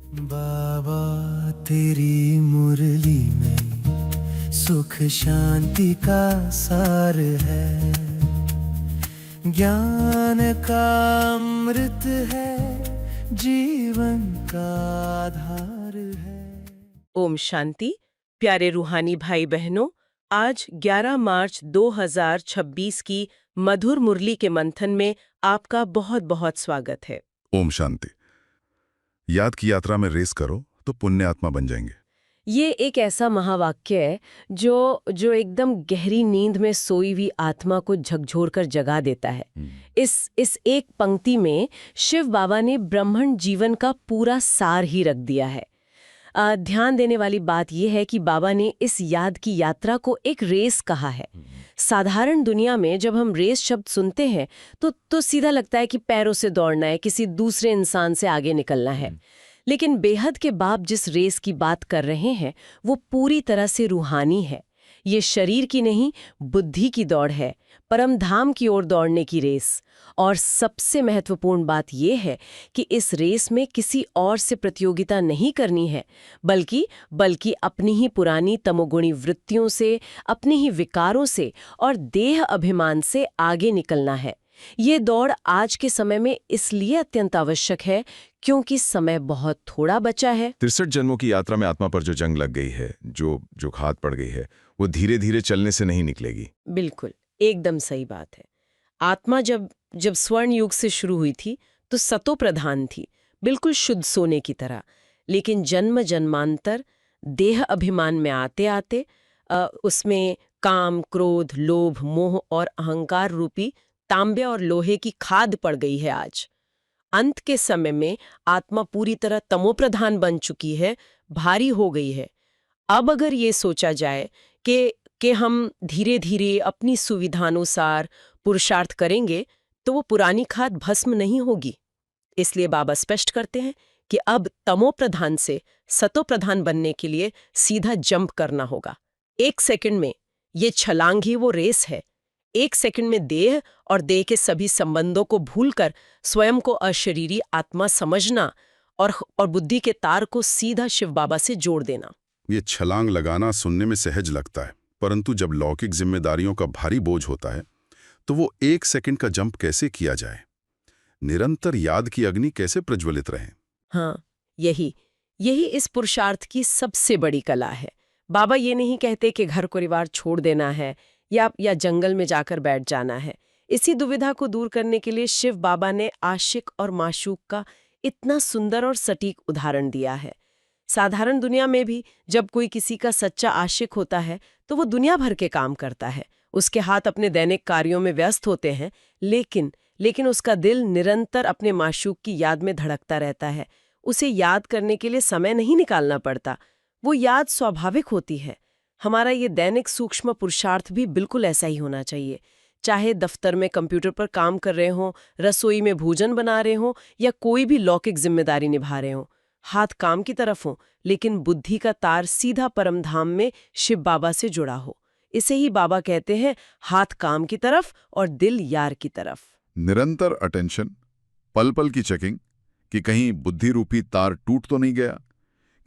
बाबा तेरी मुरली में सुख शांति का सार है, ज्ञान का अमृत है, जीवन का आधार है। ओम शांति। प्यारे रूहानी भाई बहनों, आज 11 मार्च 2026 की मधुर मुरली के मंथन में आपका बहुत बहुत स्वागत है। ओम शांति। याद की यात्रा में रेस करो तो पुण्य आत्मा बन जाएंगे। ये एक ऐसा महावाक्य है जो एकदम गहरी नींद में सोई हुई आत्मा को झकझोर कर जगा देता है। इस एक पंक्ति में शिव बाबा ने ब्रह्मांड जीवन का पूरा सार ही रख दिया है। ध्यान देने वाली बात यह है कि बाबा ने इस याद की यात्रा को एक रेस कहा है। साधारण दुनिया में जब हम रेस शब्द सुनते हैं तो सीधा लगता है कि पैरों से दौड़ना है, किसी दूसरे इंसान से आगे निकलना है। लेकिन बेहद के बाप जिस रेस की बात कर रहे हैं वो पूरी तरह से रूहानी है। ये शरीर की नहीं, बुद्धि की दौड़ है, परम धाम की ओर दौड़ने की रेस। और सबसे महत्वपूर्ण बात यह है कि इस रेस में किसी और से प्रतियोगिता नहीं करनी है, बल्कि अपनी ही पुरानी तमोगुणी वृत्तियों से, अपने ही विकारों से और देह अभिमान से आगे निकलना है। ये दौड़ आज के समय में इसलिए अत्यंत आवश्यक है क्योंकि समय बहुत थोड़ा बचा है। 63 जन्मों की यात्रा में आत्मा पर जो जंग लग गई है, जो खाद पड़ गई है, वो धीरे धीरे चलने से नहीं निकलेगी। बिल्कुल, एकदम सही बात है। आत्मा जब स्वर्ण युग से शुरू हुई थी तो सतो प्रधान थी, बिल्कुल शुद्ध सोने की तरह। लेकिन जन्म जन्मांतर देह अभिमान में आते आते उसमें काम, क्रोध, लोभ, मोह और अहंकार रूपी तांबे और लोहे की खाद पड़ गई है। आज अंत के समय में आत्मा पूरी तरह तमोप्रधान बन चुकी है, भारी हो गई है। अब अगर ये सोचा जाए कि हम धीरे धीरे अपनी सुविधानुसार पुरुषार्थ करेंगे तो वो पुरानी खाद भस्म नहीं होगी। इसलिए बाबा स्पष्ट करते हैं कि अब तमोप्रधान से सतोप्रधान बनने के लिए सीधा जंप करना होगा। 1 सेकंड में ये छलांग ही वो रेस है। 1 सेकंड में देह और देह के सभी संबंधों को भूलकर स्वयं को अशरीरी आत्मा समझना और बुद्धि के तार को सीधा शिव बाबा से जोड़ देना। ये छलांग लगाना सुनने में सहज लगता है, परंतु जब लौकिक जिम्मेदारियों का भारी बोझ होता है तो वो 1 सेकंड का जंप कैसे किया जाए? निरंतर याद की अग्नि कैसे प्रज्वलित रहे? हाँ, यही इस पुरुषार्थ की सबसे बड़ी कला है। बाबा ये नहीं कहते कि घर परिवार छोड़ देना है या जंगल में जाकर बैठ जाना है। इसी दुविधा को दूर करने के लिए शिव बाबा ने आशिक और माशूक का इतना सुंदर और सटीक उदाहरण दिया है। साधारण दुनिया में भी जब कोई किसी का सच्चा आशिक होता है तो वो दुनिया भर के काम करता है, उसके हाथ अपने दैनिक कार्यों में व्यस्त होते हैं, लेकिन उसका दिल निरंतर अपने माशूक की याद में धड़कता रहता है। उसे याद करने के लिए समय नहीं निकालना पड़ता, वो याद स्वाभाविक होती है। हमारा ये दैनिक सूक्ष्म पुरुषार्थ भी बिल्कुल ऐसा ही होना चाहिए। चाहे दफ्तर में कंप्यूटर पर काम कर रहे हों, रसोई में भोजन बना रहे हों या कोई भी लौकिक जिम्मेदारी निभा रहे हों, हाथ काम की तरफ हो लेकिन बुद्धि का तार सीधा परमधाम में शिव बाबा से जुड़ा हो। इसे ही बाबा कहते हैं हाथ काम की तरफ और दिल यार की तरफ। निरंतर अटेंशन, पल पल की चेकिंग कि कहीं बुद्धि रूपी तार टूट तो नहीं गया,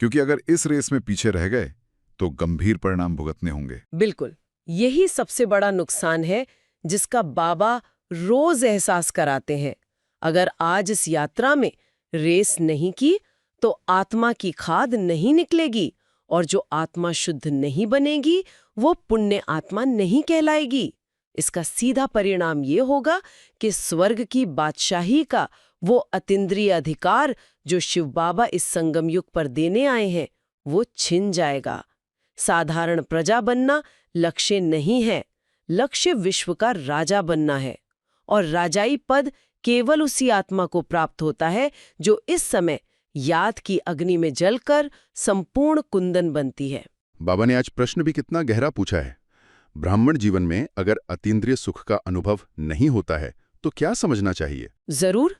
क्योंकि अगर इस रेस में पीछे रह गए तो गंभीर परिणाम भुगतने होंगे। बिल्कुल, यही सबसे बड़ा नुकसान है जिसका बाबा रोज एहसास कराते हैं। अगर आज इस यात्रा में रेस नहीं की तो आत्मा की खाद नहीं निकलेगी, और जो आत्मा शुद्ध नहीं बनेगी वो पुण्य आत्मा नहीं कहलाएगी। इसका सीधा परिणाम ये होगा कि स्वर्ग की बादशाही का वो अतीन्द्रिय अधिकार जो शिव बाबा इस संगम युग पर देने आए हैं वो छिन जाएगा। साधारण प्रजा बनना लक्ष्य नहीं है, लक्ष्य विश्व का राजा बनना है। और राजाई पद केवल उसी आत्मा को प्राप्त होता है जो इस समय याद की अग्नि में जलकर संपूर्ण कुंदन बनती है। बाबा ने आज प्रश्न भी कितना गहरा पूछा है। ब्राह्मण जीवन में अगर अतीन्द्रिय सुख का अनुभव नहीं होता है तो क्या समझना चाहिए? जरूर,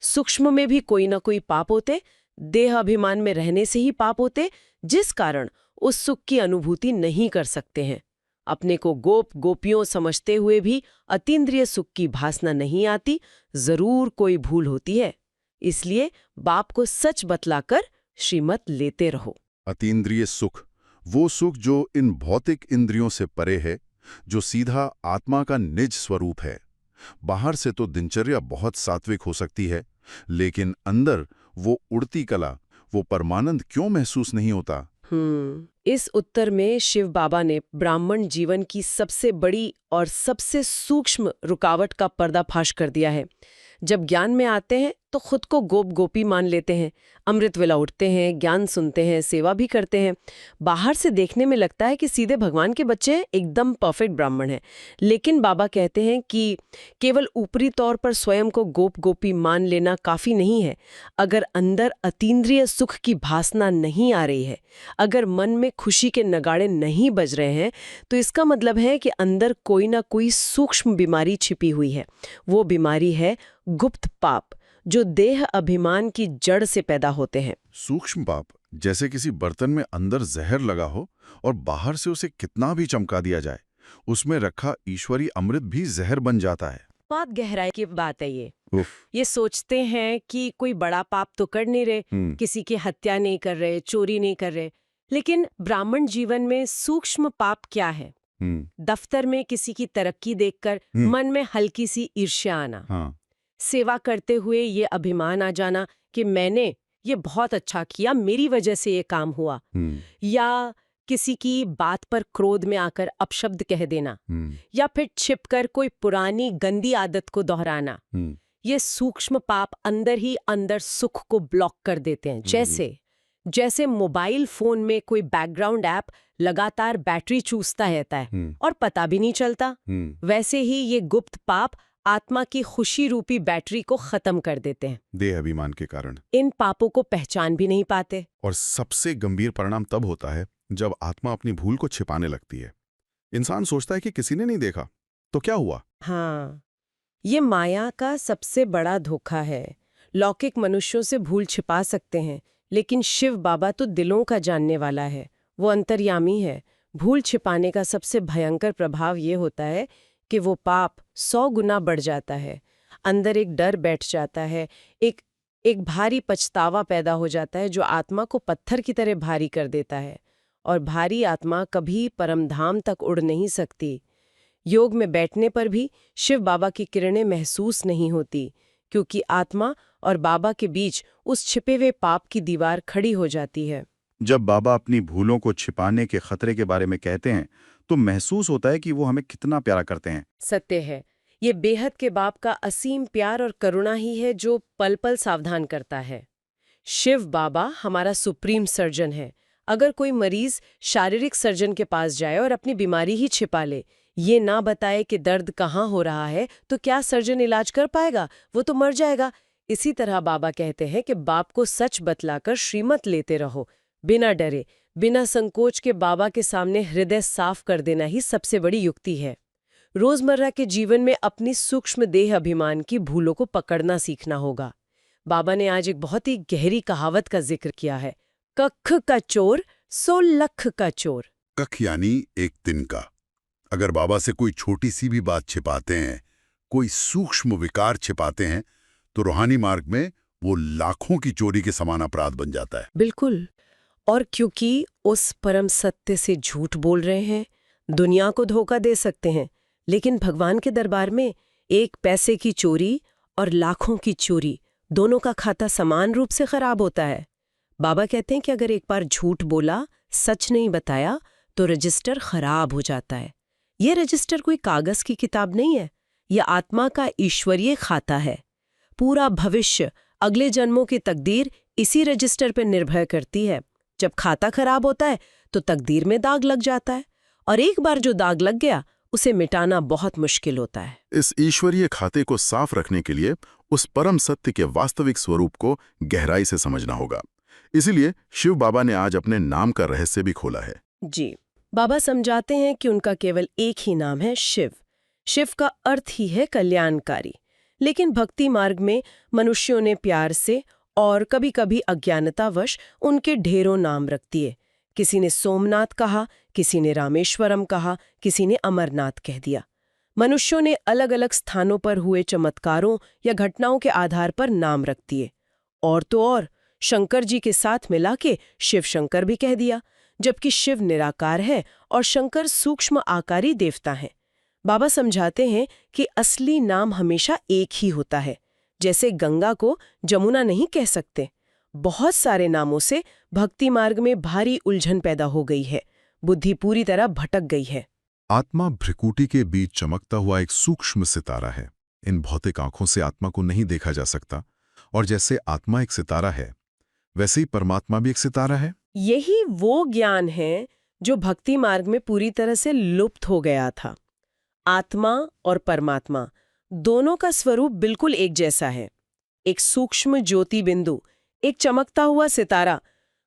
सूक्ष्म में भी कोई ना कोई पाप होते, देह अभिमान में रहने से ही पाप होते, जिस कारण उस सुख की अनुभूति नहीं कर सकते हैं। अपने को गोपियों समझते हुए भी अतीन्द्रिय सुख की भासना नहीं आती, जरूर कोई भूल होती है। इसलिए बाप को सच बतलाकर श्रीमत लेते रहो। अतीन्द्रिय सुख, वो सुख जो इन भौतिक इंद्रियों से परे है, जो सीधा आत्मा का निज स्वरूप है। बाहर से तो दिनचर्या बहुत सात्विक हो सकती है, लेकिन अंदर वो उड़ती कला, वो परमानंद क्यों महसूस नहीं होता? इस उत्तर में शिव बाबा ने ब्राह्मण जीवन की सबसे बड़ी और सबसे सूक्ष्म रुकावट का पर्दाफाश कर दिया है। जब ज्ञान में आते हैं तो खुद को गोप गोपी मान लेते हैं, अमृत वेला उठते हैं, ज्ञान सुनते हैं, सेवा भी करते हैं। बाहर से देखने में लगता है कि सीधे भगवान के बच्चे हैं, एकदम परफेक्ट ब्राह्मण हैं। लेकिन बाबा कहते हैं कि केवल ऊपरी तौर पर स्वयं को गोप गोपी मान लेना काफी नहीं है। अगर अंदर अतीन्द्रिय सुख की भासना नहीं आ रही है, अगर मन में खुशी के नगाड़े नहीं बज रहे हैं, तो इसका मतलब है कि अंदर कोई ना कोई सूक्ष्म बीमारी छिपी हुई है। वो बीमारी है गुप्त पाप, जो देह अभिमान की जड़ से पैदा होते हैं। सूक्ष्म पाप, जैसे किसी बर्तन में अंदर जहर लगा हो और बाहर से उसे कितना भी चमका दिया जाए, उसमें रखा ईश्वरी अमृत भी जहर बन जाता है। बहुत गहराई की बात है ये सोचते हैं कि कोई बड़ा पाप तो कर नहीं रहे, किसी की हत्या नहीं कर रहे, चोरी नहीं कर रहे, लेकिन ब्राह्मण जीवन में सूक्ष्म पाप क्या है? दफ्तर में किसी की तरक्की देखकर मन में हल्की सी ईर्ष्या आना, सेवा करते हुए ये अभिमान आ जाना कि मैंने ये बहुत अच्छा किया, मेरी वजह से ये काम हुआ, या किसी की बात पर क्रोध में आकर अपशब्द कह देना, या फिर छिपकर कोई पुरानी गंदी आदत को दोहराना। ये सूक्ष्म पाप अंदर ही अंदर सुख को ब्लॉक कर देते हैं। जैसे मोबाइल फोन में कोई बैकग्राउंड ऐप लगातार बैटरी चूसता रहता है और पता भी नहीं चलता, वैसे ही ये गुप्त पाप आत्मा की खुशी रूपी बैटरी को खत्म कर देते हैं, देह अभिमान के कारण। इन पापों को पहचान भी नहीं पाते। और सबसे गंभीर परिणाम तब होता है जब आत्मा अपनी भूल को छिपाने लगती है। इंसान सोचता है कि किसी ने नहीं देखा, तो क्या हुआ? हाँ, ये माया का सबसे बड़ा धोखा है। लौकिक मनुष्यों से भूल छिपा सकते हैं, लेकिन शिव बाबा तो दिलों का जानने वाला है, वो अंतर्यामी है। भूल छिपाने का सबसे भयंकर प्रभाव ये होता है कि वो पाप 100 गुना बढ़ जाता है। अंदर एक डर बैठ जाता है, एक भारी पछतावा पैदा हो जाता है, जो आत्मा को पत्थर की तरह भारी कर देता है। और भारी आत्मा कभी परमधाम तक उड़ नहीं सकती। योग में बैठने पर भी शिव बाबा की किरणें महसूस नहीं होती, क्योंकि आत्मा और बाबा के बीच उस छिपे हुए पाप की दीवार खड़ी हो जाती है। जब बाबा अपनी भूलों को छिपाने के खतरे के बारे में कहते हैं, तो महसूस होता है कि वो हमें कितना प्यारा करते हैं। सत्य है, ये बेहद के बाप का असीम प्यार और करुणा ही है जो पल पल सावधान करता है। शिव बाबा हमारा सुप्रीम सर्जन है। अगर कोई मरीज शारीरिक सर्जन के पास जाए और अपनी बीमारी ही छिपा ले, ये ना बताए कि दर्द कहाँ हो रहा है, तो क्या सर्जन इलाज कर पाएगा? वो तो मर जाएगा। इसी तरह बाबा कहते हैं कि बाप को सच बतलाकर श्रीमत लेते रहो, बिना डरे, बिना संकोच के। बाबा के सामने हृदय साफ कर देना ही सबसे बड़ी युक्ति है। रोजमर्रा के जीवन में अपनी सूक्ष्म देह अभिमान की भूलों को पकड़ना सीखना होगा। बाबा ने आज एक बहुत ही गहरी कहावत का जिक्र किया है, कख का चोर सो लख का चोर। कख यानी एक दिन का। अगर बाबा से कोई छोटी सी भी बात छिपाते हैं, कोई सूक्ष्म विकार छिपाते हैं, तो रूहानी मार्ग में वो लाखों की चोरी के समान अपराध बन जाता है। बिल्कुल। और क्योंकि उस परम सत्य से झूठ बोल रहे हैं, दुनिया को धोखा दे सकते हैं, लेकिन भगवान के दरबार में एक पैसे की चोरी और लाखों की चोरी, दोनों का खाता समान रूप से खराब होता है। बाबा कहते हैं कि अगर एक बार झूठ बोला, सच नहीं बताया, तो रजिस्टर खराब हो जाता है। ये रजिस्टर कोई कागज की किताब नहीं है, यह आत्मा का ईश्वरीय खाता है। पूरा भविष्य, अगले जन्मों की तकदीर इसी रजिस्टर पर निर्भर करती है। जब खाता खराब होता है तो तकदीर में दाग लग जाता है, और एक बार जो दाग लग गया उसे मिटाना बहुत मुश्किल होता है। इस ईश्वरीय खाते को साफ रखने के लिए उस परम सत्य के वास्तविक स्वरूप को गहराई से समझना होगा। इसीलिए शिव बाबा ने आज अपने नाम का रहस्य भी खोला है। जी, बाबा समझाते हैं कि उनका केवल एक ही नाम है, शिव। शिव का अर्थ ही है कल्याणकारी। लेकिन भक्ति मार्ग में मनुष्यों ने प्यार से और कभी-कभी अज्ञानतावश उनके ढेरों नाम रख दिए। किसी ने सोमनाथ कहा, किसी ने रामेश्वरम कहा, किसी ने अमरनाथ कह दिया। मनुष्यों ने अलग अलग स्थानों पर हुए चमत्कारों या घटनाओं के आधार पर नाम रख दिए। और तो और, शंकर जी के साथ मिला के शिव शंकर भी कह दिया, जबकि शिव निराकार है और शंकर सूक्ष्म आकारी देवता है। बाबा समझाते हैं कि असली नाम हमेशा एक ही होता है। जैसे गंगा को जमुना नहीं कह सकते। बहुत सारे नामों से भक्ति मार्ग में भारी उलझन पैदा हो गई है, बुद्धि पूरी तरह भटक गई है। आत्मा भ्रिकुटी के बीच चमकता हुआ एक सूक्ष्म सितारा है। इन भौतिक आंखों से आत्मा को नहीं देखा जा सकता, और जैसे आत्मा एक सितारा है, वैसे ही परमात्मा भी एक सितारा है। यही वो ज्ञान है जो भक्ति मार्ग में पूरी तरह से लुप्त हो गया था। आत्मा और परमात्मा दोनों का स्वरूप बिल्कुल एक जैसा है। एक सूक्ष्म ज्योति बिंदु, एक चमकता हुआ सितारा,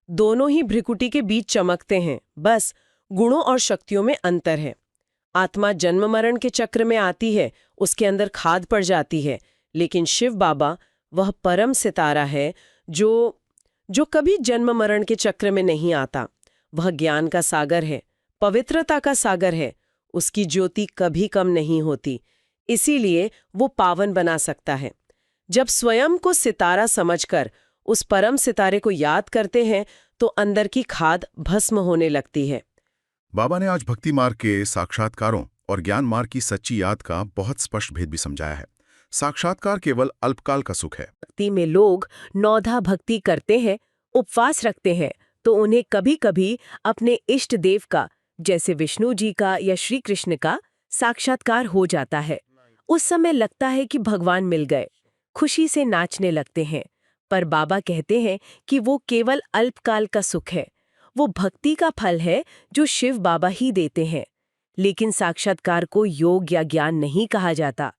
दोनों ही भ्रिकुटी के बीच चमकते हैं, बस गुणों और शक्तियों में अंतर है। आत्मा जन्म मरण के चक्र में आती है, उसके अंदर खाद पड़ जाती है, लेकिन शिव बाबा वह परम सितारा है जो कभी जन्म मरण के चक्र में नहीं आता। वह ज्ञान का सागर है, पवित्रता का सागर है, उसकी ज्योति कभी कम नहीं होती, इसीलिए वो पावन बना सकता है। जब स्वयं को सितारा समझकर उस परम सितारे को याद करते हैं तो अंदर की खाद भस्म होने लगती है। बाबा ने आज भक्ति मार्ग के साक्षात्कारों और ज्ञान मार्ग की सच्ची याद का बहुत स्पष्ट भेद भी समझाया है। साक्षात्कार केवल अल्पकाल का सुख है। भक्ति में लोग नौधा भक्ति करते हैं, उपवास रखते हैं, तो उन्हें कभी कभी अपने इष्ट देव का, जैसे विष्णु जी का या श्री कृष्ण का, साक्षात्कार हो जाता है। उस समय लगता है कि भगवान मिल गए, खुशी से नाचने लगते हैं। पर बाबा कहते हैं कि वो केवल अल्पकाल का सुख है, वो भक्ति का फल है जो शिव बाबा ही देते हैं। लेकिन साक्षात्कार को योग या ज्ञान नहीं कहा जाता।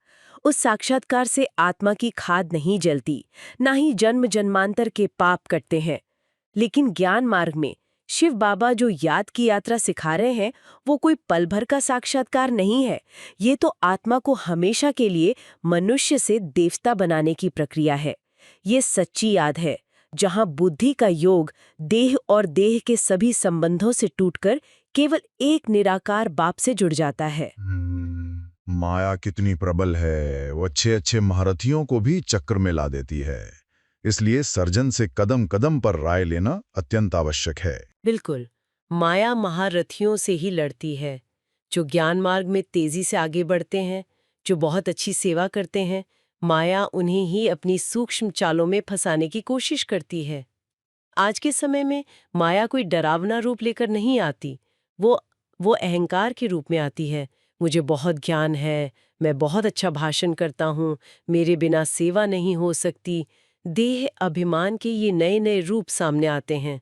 उस साक्षात्कार से आत्मा की खाद नहीं जलती, ना ही जन्म जन्मांतर के पाप कटते हैं। लेकिन ज्ञान मार्ग में शिव बाबा जो याद की यात्रा सिखा रहे हैं, वो कोई पल भर का साक्षात्कार नहीं है। ये तो आत्मा को हमेशा के लिए मनुष्य से देवता बनाने की प्रक्रिया है। ये सच्ची याद है जहां बुद्धि का योग देह और देह के सभी संबंधों से टूटकर केवल एक निराकार बाप से जुड़ जाता है। माया कितनी प्रबल है, वो अच्छे अच्छे महारथियों को भी चक्र में ला देती है। इसलिए सर्जन से कदम कदम पर राय लेना अत्यंत आवश्यक है। बिल्कुल, माया महारथियों से ही लड़ती है। जो ज्ञान मार्ग में तेजी से आगे बढ़ते हैं, जो बहुत अच्छी सेवा करते हैं, माया उन्हें ही अपनी सूक्ष्म चालों में फंसाने की कोशिश करती है। आज के समय में माया कोई डरावना रूप लेकर नहीं आती, वो अहंकार के रूप में आती है। मुझे बहुत ज्ञान है, मैं बहुत अच्छा भाषण करता हूँ, मेरे बिना सेवा नहीं हो सकती। देह अभिमान के ये नए नए रूप सामने आते हैं।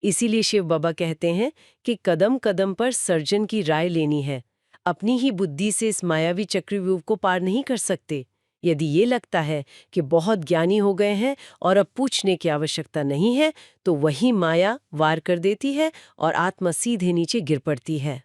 इसीलिए शिव बाबा कहते हैं कि कदम कदम पर सर्जन की राय लेनी है। अपनी ही बुद्धि से इस मायावी चक्रव्यूह को पार नहीं कर सकते। यदि ये लगता है कि बहुत ज्ञानी हो गए हैं और अब पूछने की आवश्यकता नहीं है, तो वही माया वार कर देती है और आत्मा सीधे नीचे गिर पड़ती है।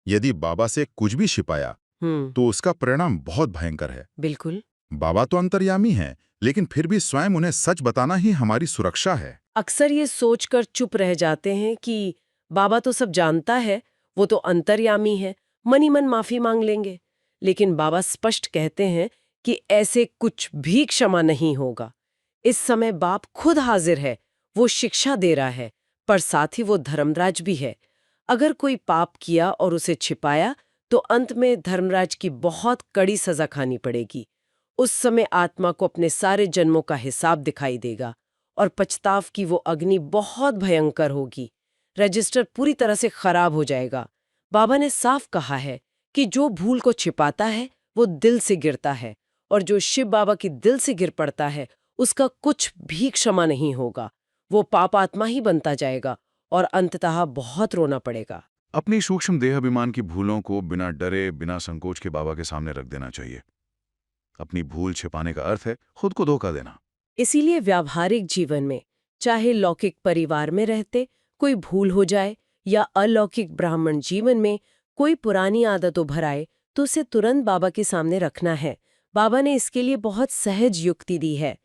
यदि बाबा से कुछ भी छिपाया तो उसका परिणाम बहुत भयंकर है। बिल्कुल। बाबा तो अंतर्यामी हैं, लेकिन फिर भी स्वयं उन्हें सच बताना ही हमारी सुरक्षा है। अक्सर ये सोचकर चुप रह जाते हैं कि बाबा तो सब जानता है, वो तो अंतर्यामी है, मनी मन माफी मांग लेंगे। लेकिन बाबा स्पष्ट कहते हैं कि ऐसे कुछ भी क्षमा नहीं होगा। इस समय बाप खुद हाजिर है, वो शिक्षा दे रहा है, पर साथ ही वो धर्मराज भी है। अगर कोई पाप किया और उसे छिपाया तो अंत में धर्मराज की बहुत कड़ी सजा खानी पड़ेगी। उस समय आत्मा को अपने सारे जन्मों का हिसाब दिखाई देगा और पछताव की वो अग्नि बहुत भयंकर होगी। रजिस्टर पूरी तरह से खराब हो जाएगा। बाबा ने साफ कहा है कि जो भूल को छिपाता है वो दिल से गिरता है, और जो शिव बाबा की दिल से गिर पड़ता है उसका कुछ भी क्षमा नहीं होगा। वो पाप आत्मा ही बनता जाएगा और अंततः बहुत रोना पड़ेगा। अपनी सूक्ष्म देह अभिमान की भूलों को बिना डरे, बिना संकोच के बाबा के सामने रख देना चाहिए। अपनी भूल छिपाने का अर्थ है खुद को धोखा देना। इसीलिए व्यावहारिक जीवन में, चाहे लौकिक परिवार में रहते कोई भूल हो जाए या अलौकिक ब्राह्मण जीवन में कोई पुरानी आदतों भराए, तो उसे तुरंत बाबा के सामने रखना है। बाबा ने इसके लिए बहुत सहज युक्ति दी है।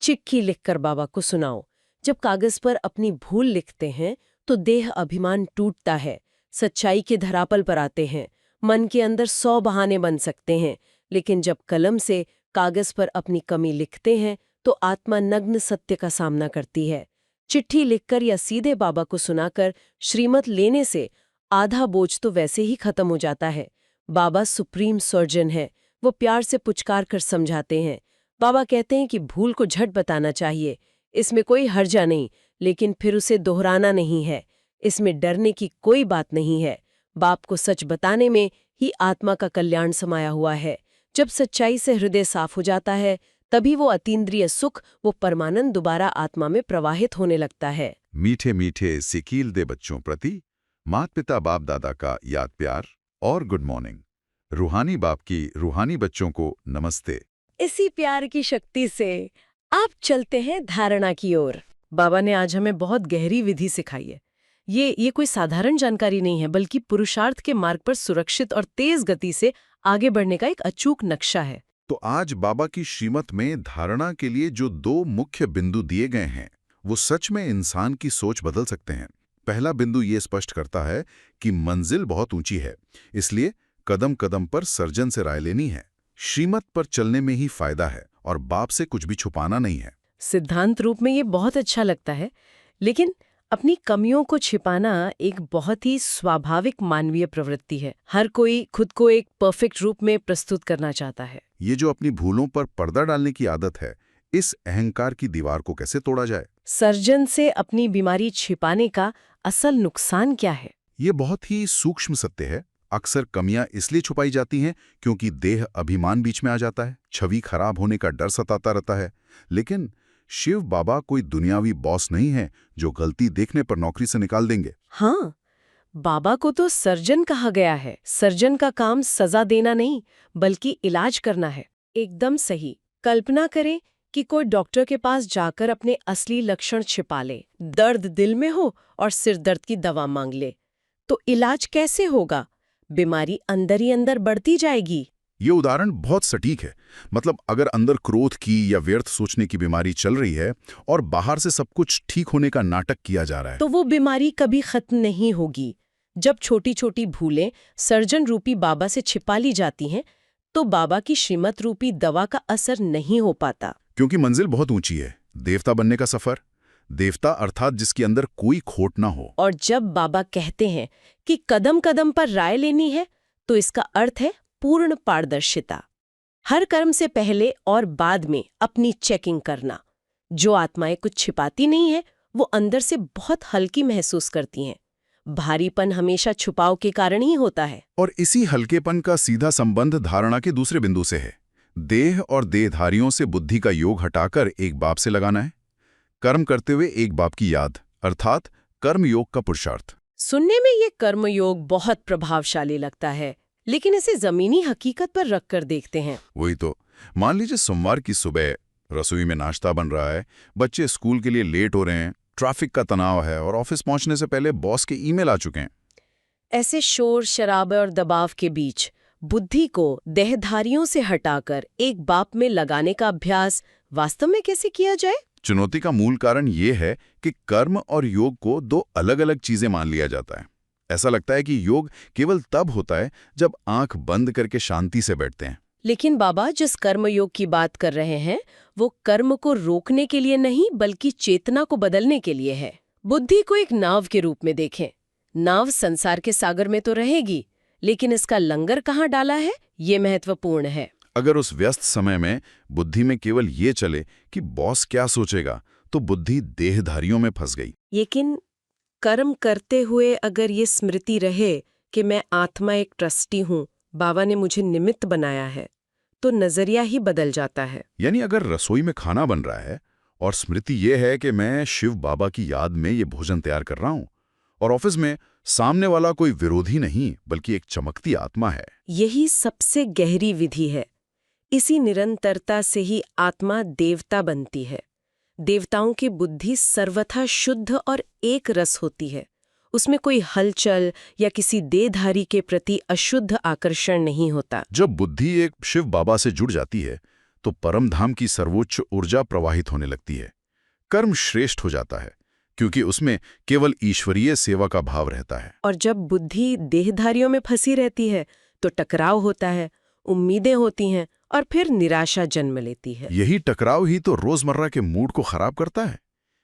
चिट्ठी लिखकर बाबा को सुनाओ। जब कागज पर अपनी भूल लिखते हैं तो देह अभिमान टूटता है, सच्चाई के धरातल पर आते हैं। मन के अंदर 100 बहाने बन सकते हैं, लेकिन जब कलम से कागज पर अपनी कमी लिखते हैं तो आत्मा नग्न सत्य का सामना करती है। चिट्ठी लिखकर या सीधे बाबा को सुनाकर श्रीमत लेने से आधा बोझ तो वैसे ही खत्म हो जाता है। बाबा सुप्रीम सर्जन है, वो प्यार से पुचकार कर समझाते हैं। बाबा कहते हैं कि भूल को झट बताना चाहिए, इसमें कोई हर्जा नहीं, लेकिन फिर उसे दोहराना नहीं है। इसमें डरने की कोई बात नहीं है। बाप को सच बताने में ही आत्मा का कल्याण समाया हुआ है। जब सच्चाई से हृदय साफ हो जाता है, तभी वो अतीन्द्रिय सुख, वो परमानंद दोबारा आत्मा में प्रवाहित होने लगता है। मीठे मीठे सिकील दे बच्चों प्रति मात पिता बाप दादा का याद प्यार और गुड मॉर्निंग। रूहानी बाप की रूहानी बच्चों को नमस्ते। इसी प्यार की शक्ति से आप चलते हैं धारणा की ओर। बाबा ने आज हमें बहुत गहरी विधि सिखाई है। ये कोई साधारण जानकारी नहीं है, बल्कि पुरुषार्थ के मार्ग पर सुरक्षित और तेज गति से आगे बढ़ने का एक अचूक नक्शा है। तो आज बाबा की श्रीमत में धारणा के लिए जो 2 मुख्य बिंदु दिए गए हैं, वो सच में इंसान की सोच बदल सकते हैं। पहला बिंदु ये स्पष्ट करता है कि मंजिल बहुत ऊंची है, इसलिए कदम कदम पर सर्जन से राय लेनी है। श्रीमत पर चलने में ही फायदा है और बाप से कुछ भी छुपाना नहीं है। सिद्धांत रूप में ये बहुत अच्छा लगता है, लेकिन अपनी कमियों को छिपाना एक बहुत ही स्वाभाविक मानवीय प्रवृत्ति है। हर कोई खुद को एक परफेक्ट रूप में प्रस्तुत करना चाहता है। ये जो अपनी भूलों पर पर्दा डालने की आदत है, इस अहंकार की दीवार को कैसे तोड़ा जाए? सर्जन से अपनी बीमारी छिपाने का असल नुकसान क्या है? ये बहुत ही सूक्ष्म सत्य है। अक्सर कमियां इसलिए छुपाई जाती हैं क्योंकि देह अभिमान बीच में आ जाता है, छवि खराब होने का डर सताता रहता है। लेकिन शिव बाबा कोई दुनियावी बॉस नहीं है जो गलती देखने पर नौकरी से निकाल देंगे। हाँ, बाबा को तो सर्जन कहा गया है। सर्जन का काम सजा देना नहीं, बल्कि इलाज करना है। एकदम सही। कल्पना करें कि कोई डॉक्टर के पास जाकर अपने असली लक्षण छिपा ले, दर्द दिल में हो और सिर दर्द की दवा मांग ले, तो इलाज कैसे होगा? बीमारी अंदर ही अंदर बढ़ती जाएगी। ये उदाहरण बहुत सटीक है। मतलब अगर अंदर क्रोध की या व्यर्थ सोचने की बीमारी चल रही है और बाहर से सब कुछ ठीक होने का नाटक किया जा रहा है, तो वो बीमारी कभी खत्म नहीं होगी। जब छोटी छोटी भूलें सर्जन रूपी बाबा से छिपा ली जाती हैं, तो बाबा की श्रीमत रूपी दवा का असर नहीं हो पाता। क्योंकि मंजिल बहुत ऊंची है। देवता बनने का सफर, देवता अर्थात जिसके अंदर कोई खोट ना हो। और जब बाबा कहते हैं कि कदम कदम पर राय लेनी है, तो इसका अर्थ है पूर्ण पारदर्शिता। हर कर्म से पहले और बाद में अपनी चेकिंग करना। जो आत्माएं कुछ छिपाती नहीं है, वो अंदर से बहुत हल्की महसूस करती हैं। भारीपन हमेशा छुपाव के कारण ही होता है। और इसी हल्केपन का सीधा संबंध धारणा के दूसरे बिंदु से है। देह और देहधारियों से बुद्धि का योग हटाकर एक बाप से लगाना है। कर्म करते हुए एक बाप की याद, अर्थात कर्म योग का पुरुषार्थ। सुनने में ये कर्म योग बहुत प्रभावशाली लगता है, लेकिन इसे जमीनी हकीकत पर रखकर देखते हैं। वही तो, मान लीजिए सोमवार की सुबह रसोई में नाश्ता बन रहा है, बच्चे स्कूल के लिए लेट हो रहे हैं, ट्रैफिक का तनाव है और ऑफिस पहुंचने से पहले बॉस के ईमेल आ चुके हैं। ऐसे शोर शराबे और दबाव के बीच बुद्धि को देहधारियों से हटाकर एक बाप में लगाने का अभ्यास वास्तव में कैसे किया जाए? चुनौती का मूल कारण ये है कि कर्म और योग को 2 अलग-अलग चीजें मान लिया जाता है। ऐसा लगता है कि योग केवल तब होता है जब आंख बंद करके शांति से बैठते हैं। लेकिन बाबा जिस कर्म योग की बात कर रहे हैं, वो कर्म को रोकने के लिए नहीं, बल्कि चेतना को बदलने के लिए है। बुद्धि को एक नाव के रूप में देखें। नाव संसार के सागर में तो रहेगी, लेकिन इसका लंगर कहाँ डाला है, ये महत्वपूर्ण है। अगर उस व्यस्त समय में बुद्धि में केवल ये चले कि बॉस क्या सोचेगा, तो बुद्धि देहधारियों में फंस गई। लेकिन कर्म करते हुए अगर ये स्मृति रहे कि मैं आत्मा एक ट्रस्टी हूँ, बाबा ने मुझे निमित्त बनाया है, तो नजरिया ही बदल जाता है। यानी अगर रसोई में खाना बन रहा है और स्मृति ये है कि मैं शिव बाबा की याद में ये भोजन तैयार कर रहा हूँ, और ऑफिस में सामने वाला कोई विरोधी नहीं बल्कि एक चमकती आत्मा है, यही सबसे गहरी विधि है। इसी निरंतरता से ही आत्मा देवता बनती है। देवताओं की बुद्धि सर्वथा शुद्ध और एक रस होती है। उसमें कोई हलचल या किसी देहधारी के प्रति अशुद्ध आकर्षण नहीं होता। जब बुद्धि एक शिव बाबा से जुड़ जाती है तो परमधाम की सर्वोच्च ऊर्जा प्रवाहित होने लगती है। कर्म श्रेष्ठ हो जाता है क्योंकि उसमें केवल ईश्वरीय सेवा का भाव रहता है। और जब बुद्धि देहधारियों में फंसी रहती है तो टकराव होता है, उम्मीदें होती हैं और फिर निराशा जन्म लेती है। यही टकराव ही तो रोजमर्रा के मूड को खराब करता है।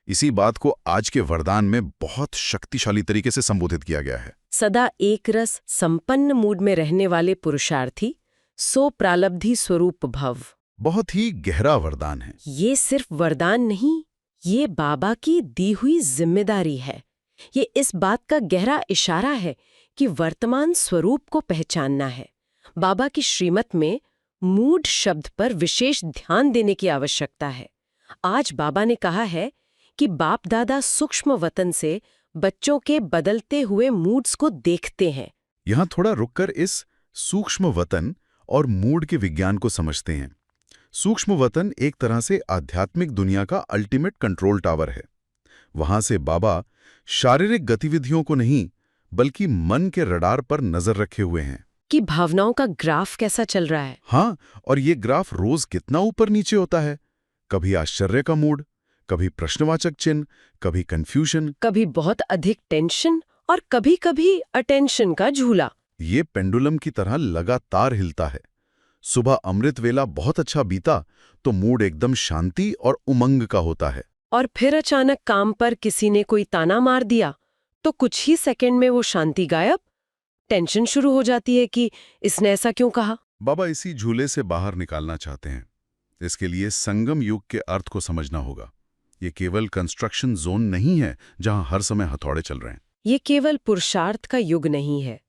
इसी बात को आज के वरदान में बहुत शक्तिशाली तरीके से संबोधित किया गया है। सदा एक रस संपन्न मूड में रहने वाले पुरुषार्थी सो प्रालब्धि स्वरूप भव। बहुत ही गहरा वरदान है। ये सिर्फ वरदान नहीं, ये बाबा की दी हुई जिम्मेदारी है। ये इस बात का गहरा इशारा है कि वर्तमान स्वरूप को पहचानना है। बाबा की श्रीमत में मूड शब्द पर विशेष ध्यान देने की आवश्यकता है। आज बाबा ने कहा है कि बाप दादा सूक्ष्म वतन से बच्चों के बदलते हुए मूड्स को देखते हैं। यहाँ थोड़ा रुककर इस सूक्ष्म वतन और मूड के विज्ञान को समझते हैं। सूक्ष्म वतन एक तरह से आध्यात्मिक दुनिया का अल्टीमेट कंट्रोल टावर है। वहां से बाबा शारीरिक गतिविधियों को नहीं बल्कि मन के रडार पर नजर रखे हुए हैं कि भावनाओं का ग्राफ कैसा चल रहा है। हाँ, और ये ग्राफ रोज कितना ऊपर नीचे होता है। कभी आश्चर्य का मूड, कभी प्रश्नवाचक चिन्ह, कभी कंफ्यूजन, कभी बहुत अधिक टेंशन और कभी-कभी अटेंशन का झूला। ये पेंडुलम की तरह लगातार हिलता है। सुबह अमृत वेला बहुत अच्छा बीता तो मूड एकदम शांति और उमंग का होता है, और फिर अचानक काम पर किसी ने कोई ताना मार दिया तो कुछ ही सेकंड में वो शांति गायब। टेंशन शुरू हो जाती है कि इसने ऐसा क्यों कहा। बाबा इसी झूले से बाहर निकालना चाहते हैं। इसके लिए संगम युग के अर्थ को समझना होगा। ये केवल कंस्ट्रक्शन जोन नहीं है जहां हर समय हथौड़े चल रहे हैं। ये केवल पुरुषार्थ का युग नहीं है,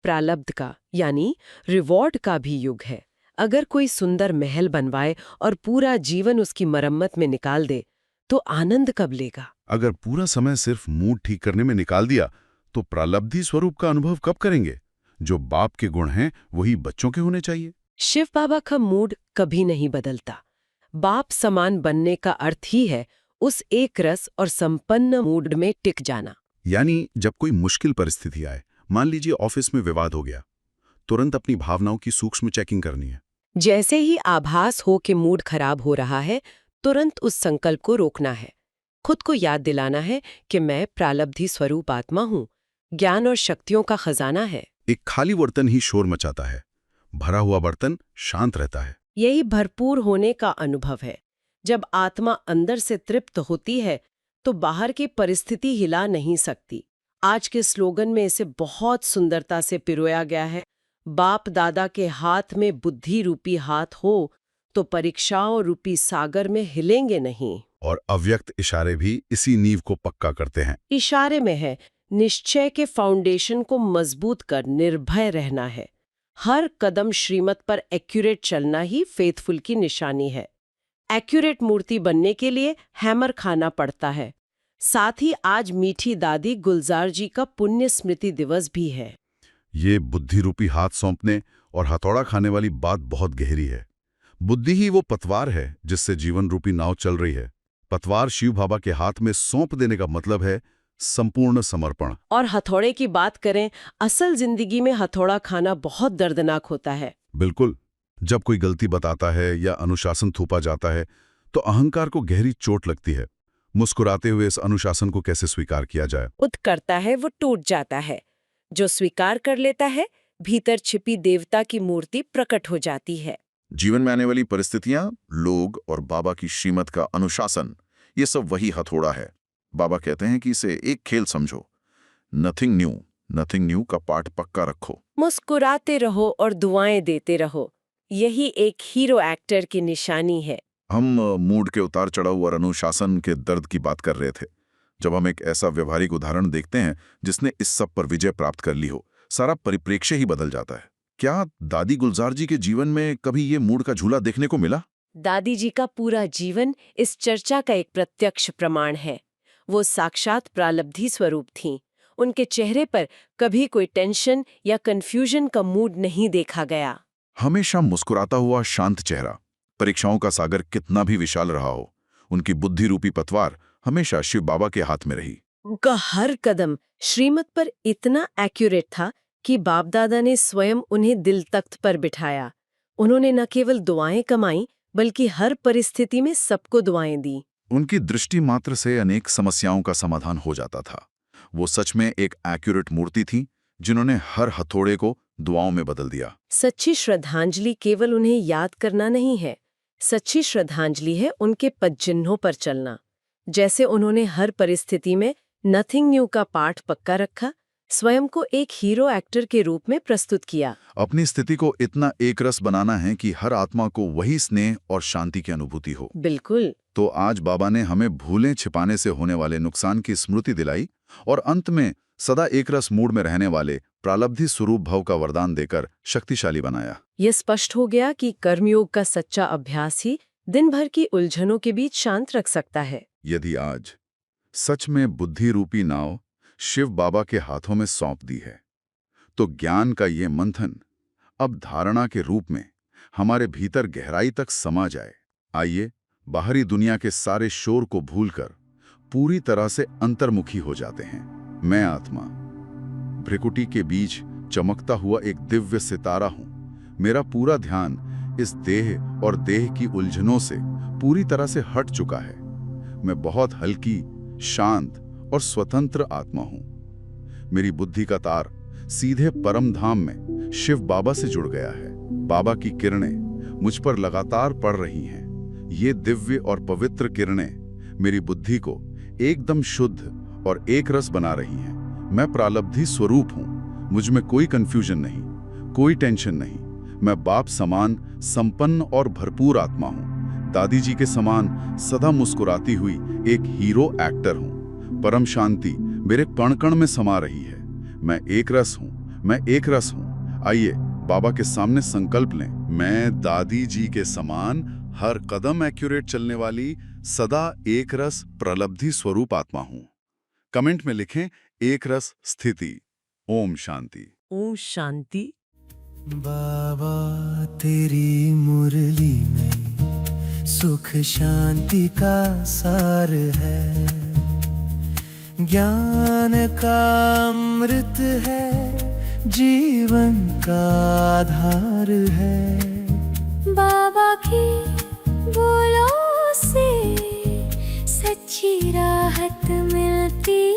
प्रालब्ध का यानी रिवॉर्ड का भी युग है। अगर कोई सुंदर महल बनवाए और पूरा जीवन उसकी मरम्मत में निकाल दे तो आनंद कब लेगा। अगर पूरा समय सिर्फ मूड ठीक करने में निकाल दिया तो प्रालब्धि स्वरूप का अनुभव कब करेंगे। जो बाप के गुण हैं वही बच्चों के होने चाहिए। शिव बाबा का मूड कभी नहीं बदलता। बाप समान बनने का अर्थ ही है उस एक रस और संपन्न मूड में टिक जाना। यानी जब कोई मुश्किल परिस्थिति आए, मान लीजिए ऑफिस में विवाद हो गया, तुरंत अपनी भावनाओं की सूक्ष्म चेकिंग करनी है। जैसे ही आभास हो कि मूड खराब हो रहा है, तुरंत उस संकल्प को रोकना है। खुद को याद दिलाना है कि मैं प्रालब्धि स्वरूप आत्मा हूँ, ज्ञान और शक्तियों का खजाना है। एक खाली बर्तन ही शोर मचाता है, भरा हुआ बर्तन शांत रहता है। यही भरपूर होने का अनुभव है। जब आत्मा अंदर से तृप्त होती है तो बाहर की परिस्थिति हिला नहीं सकती। आज के स्लोगन में इसे बहुत सुंदरता से पिरोया गया है। बाप दादा के हाथ में बुद्धि रूपी हाथ हो तो परीक्षाओं रूपी सागर में हिलेंगे नहीं। और अव्यक्त इशारे भी इसी नींव को पक्का करते हैं। इशारे में है निश्चय के फाउंडेशन को मजबूत कर निर्भय रहना है। हर कदम श्रीमत पर एक्यूरेट चलना ही फेथफुल की निशानी है। एक्यूरेट मूर्ति बनने के लिए हैमर खाना पड़ता है। साथ ही आज मीठी दादी गुलजार जी का पुण्य स्मृति दिवस भी है। ये बुद्धि रूपी हाथ सौंपने और हथौड़ा खाने वाली बात बहुत गहरी है। बुद्धि ही वो पतवार है जिससे जीवन रूपी नाव चल रही है। पतवार शिव बाबा के हाथ में सौंप देने का मतलब है संपूर्ण समर्पण। और हथौड़े की बात करें, असल जिंदगी में हथौड़ा खाना बहुत दर्दनाक होता है। बिल्कुल। जब कोई गलती बताता है या अनुशासन थोपा जाता है तो अहंकार को गहरी चोट लगती है। मुस्कुराते हुए इस अनुशासन को कैसे स्वीकार किया जाए। उद करता है वो टूट जाता है। जो स्वीकार कर लेता है, भीतर छिपी देवता की मूर्ति प्रकट हो जाती है। जीवन में आने वाली परिस्थितियां, लोग और बाबा की श्रीमत का अनुशासन, ये सब वही हथौड़ा है। बाबा कहते हैं कि इसे एक खेल समझो। नथिंग न्यू का पाठ पक्का रखो। मुस्कुराते रहो और दुआएं देते रहो। यही एक हीरो एक्टर की निशानी है। हम मूड के उतार चढ़ाव और अनुशासन के दर्द की बात कर रहे थे। जब हम एक ऐसा व्यवहारिक उदाहरण देखते हैं जिसने इस सब पर विजय प्राप्त कर ली हो, सारा परिप्रेक्ष्य ही बदल जाता है। क्या दादी गुलजार जी के जीवन में कभी ये मूड का झूला देखने को मिला? दादी जी का पूरा जीवन इस चर्चा का एक प्रत्यक्ष प्रमाण है। वो साक्षात प्रालब्धि स्वरूप थीं। उनके चेहरे पर कभी कोई टेंशन या कंफ्यूजन का मूड नहीं देखा गया। हमेशा मुस्कुराता हुआ शांत चेहरा। परीक्षाओं का सागर कितना भी विशाल रहा हो, उनकी बुद्धि रूपी पतवार हमेशा शिव बाबा के हाथ में रही। उनका हर कदम श्रीमत पर इतना एक्यूरेट था कि बाप दादा ने स्वयं उन्हें दिल तख्त पर बिठाया। उन्होंने न केवल दुआएं कमाई बल्कि हर परिस्थिति में सबको दुआएं दी। उनकी दृष्टि मात्र से अनेक समस्याओं का समाधान हो जाता था। वो सच में एक एक्यूरेट मूर्ति थी जिन्होंने हर हथौड़े को दुआओं में बदल दिया। सच्ची श्रद्धांजलि केवल उन्हें याद करना नहीं है, सच्ची श्रद्धांजलि है उनके पदचिन्हों पर चलना। जैसे उन्होंने हर परिस्थिति में नथिंग न्यू का पाठ पक्का रखा, स्वयं को एक हीरो एक्टर के रूप में प्रस्तुत किया। अपनी स्थिति को इतना एकरस बनाना है कि हर आत्मा को वही स्नेह और शांति की अनुभूति हो। बिल्कुल। तो आज बाबा ने हमें भूलें छिपाने से होने वाले नुकसान की स्मृति दिलाई और अंत में सदा एकरस मूड में रहने वाले प्रालब्धि स्वरूप भव का वरदान देकर शक्तिशाली बनाया। ये स्पष्ट हो गया कि कर्मयोग का सच्चा अभ्यास ही दिन भर की उलझनों के बीच शांत रख सकता है। यदि आज सच में बुद्धि रूपी नाव शिव बाबा के हाथों में सौंप दी है, तो ज्ञान का ये मंथन अब धारणा के रूप में हमारे भीतर गहराई तक समा जाए। आइए बाहरी दुनिया के सारे शोर को भूलकर पूरी तरह से अंतर्मुखी हो जाते हैं। मैं आत्मा भ्रिकुटी के बीच चमकता हुआ एक दिव्य सितारा हूं। मेरा पूरा ध्यान इस देह और देह की उलझनों से पूरी तरह से हट चुका है। मैं बहुत हल्की, शांत और स्वतंत्र आत्मा हूं। मेरी बुद्धि का तार सीधे परम धाम में शिव बाबा से जुड़ गया है। बाबा की किरणें मुझ पर लगातार पड़ रही हैं। ये दिव्य और पवित्र किरणें मेरी बुद्धि को एकदम शुद्ध और एक रस बना रही हैं। मैं प्रालब्धि स्वरूप हूं। मुझ में कोई कंफ्यूजन नहीं, कोई टेंशन नहीं। मैं बाप समान संपन्न और भरपूर आत्मा हूं। दादी जी के समान सदा मुस्कुराती हुई एक हीरो एक्टर हूं। परम शांति मेरे कण-कण में समा रही है। मैं एक रस हूं, मैं एक रस हूं। आइए बाबा के सामने संकल्प लें। मैं दादी जी के समान हर कदम एक्यूरेट चलने वाली सदा एक रस प्रलब्धि स्वरूप आत्मा हूं। कमेंट में लिखें एक रस स्थिति। ओम शांति। ओम शांति। बाबा तेरी मुरली में सुख शांति का सार है, ज्ञान का अमृत है, जीवन का आधार है। बाबा की बोलों से सच्ची राहत मिलती